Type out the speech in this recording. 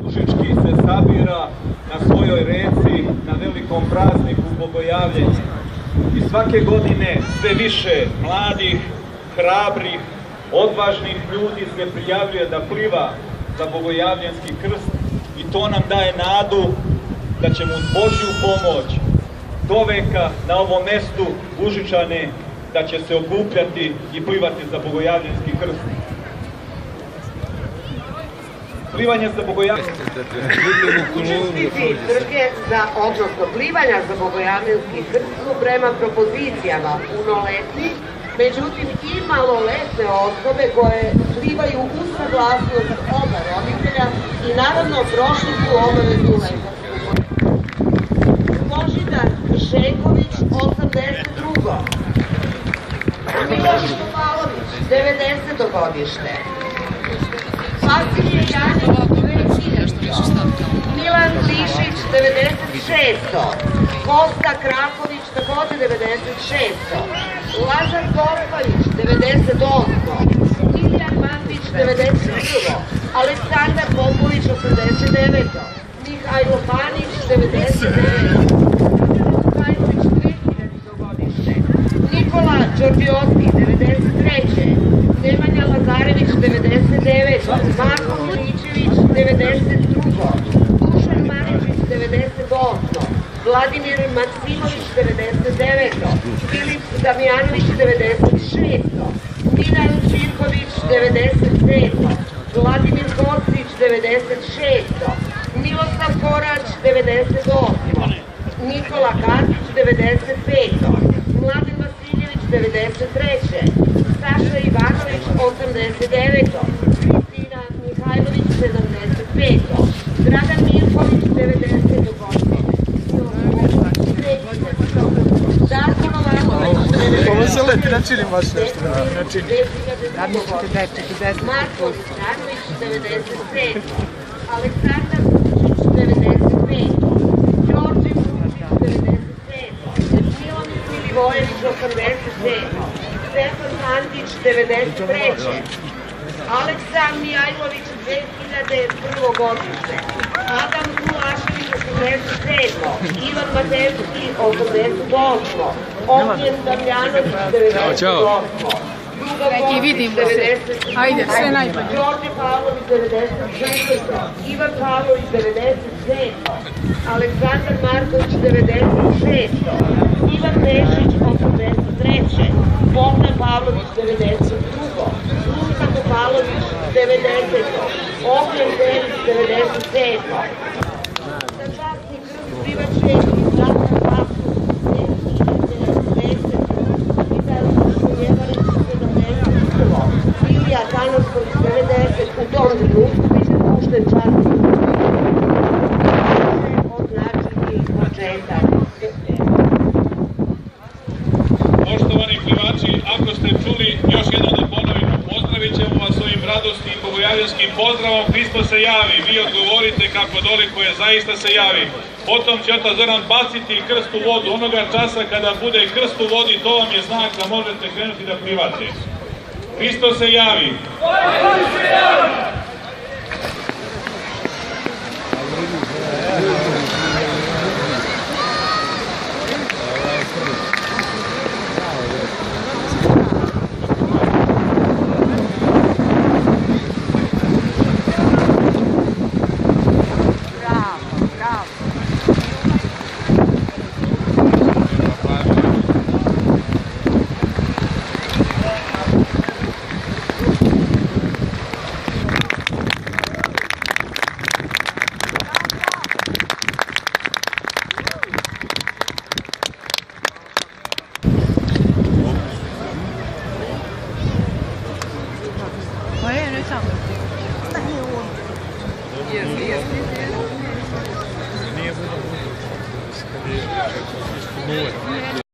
Užički se sabira na svojoj reci na velikom prazniku Bogojavljenja i svake godine sve više mladih, hrabrih, odvažnih ljudi se prijavljuje da pliva za Bogojavljanski krst i to nam daje nadu da ćemo uz Božju pomoć doveka na ovom mestu Užičane da će se okupljati i plivati za Bogojavljanski krst. Plivanje za Bogojavljanski Učesnici trke za, odnosno plivanja za Bogojavljanski krst su prema propozicijama punoletni, međutim i maloletne osobe koje plivaju uz saglasnost oba roditelja i naravno prošli su obaveznu lekarsku. Božidar Šeković, 82. Miloš Topalović, 90. godište. Vasilije Janić, 2000. Milan Lišić, 96. Kosta Kraković, takođe 96. Lazar Gospavić, 98. Miljan Matić, 91. Aleksandar Popović, 89. Mihajlo Panić, 99. Mihajlović, 2000. godište. Nikola Đorđeoski, 93. Nemanja Lazarević, 99. Marko Milićević, 92. Dušan Maričić, 98. Vladimir Maksimović, 99. Filip Damjanović, 96. Milan Živković, 97. Vladimir Kostić, 96. Miloslav Korać, 98. Nikola Katić, 95. Mladen Vasiljević, 93. Saša Ivanović, 89. Kristina Mihajlović, 75. Dragan Mirković, 90. godište. Darko Novaković, 90. Ovo se leti, načinim baš nešto da načinim. Marko Stanović, 97. Aleksandar Vučić, 95. Đorđe Vučić, 97. Milomir Milivojević, 87. Stefan Mandić, 93. Aleksa Mijajlović, 2001. godište. Adam Kulašević, 87. Ivan Matevski, 88. Ognjen Damjanović, 98. I vidimo se. Ajde, sve najbolje. Đorđe Pavlović, 94. Ivan Pavlović, 97. Aleksandar Marković, 96. Ivan Nešić, 83. Bogdan Pavlović, 92. Luka Topalović, 90. Ognjen Dević, 97. Za časni krst plivačke i Zlatan Papu, 90. Vital Šuljevarić, 71. Ilija Tanosković, 90. U tom trenutku biće pušten časni označiti početak. Poštovani plivači, ako ste čuli, još jedno da ponovimo, pozdravit ćemo vas ovim radosnim bogojavljanskim pozdravom, Hristo se javi, vi odgovorite kako dolikuje, zaista se javi. Potom će otac Zoran baciti krst u vodu, onoga časa kada bude krst u vodi, to vam je znak da možete krenuti da plivate. Hristo se javi! Hristo se javi!